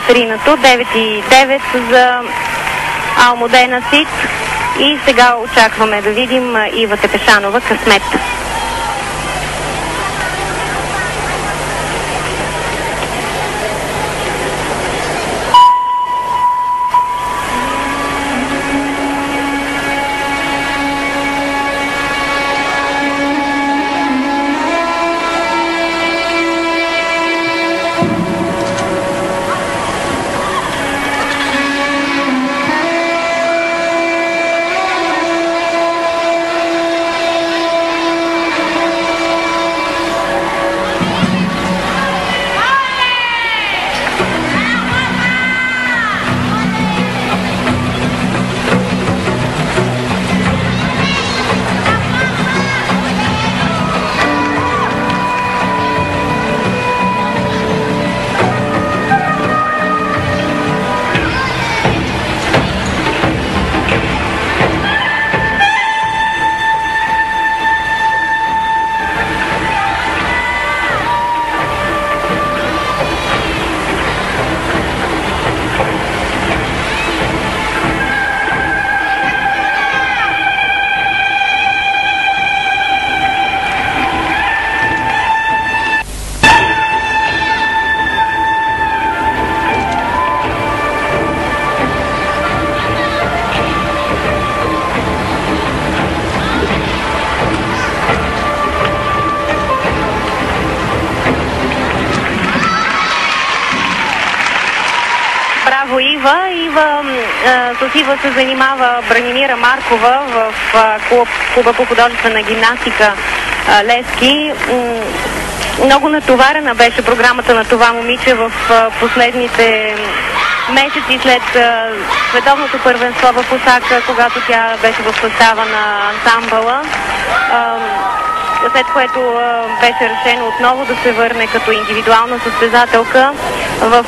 Ринато. 9,9 за Алмудена Сит. И сега очакваме да видим Ива Тепешанова Късмет. Браво, Ива! С Ива се занимава Бранимира Маркова в клуба по художествена гимнастика Левски. Много натоварена беше програмата на това момиче в последните месеци след световното първенство в Осака, когато тя беше в състава на ансамбъла. След което беше решено отново да се върне като индивидуална състезателка в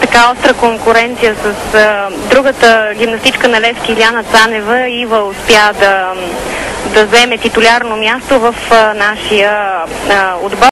така остра конкуренция с другата гимнастичка на Левски Иляна Цанева. Ива успя да вземе титулярно място в нашия отбор.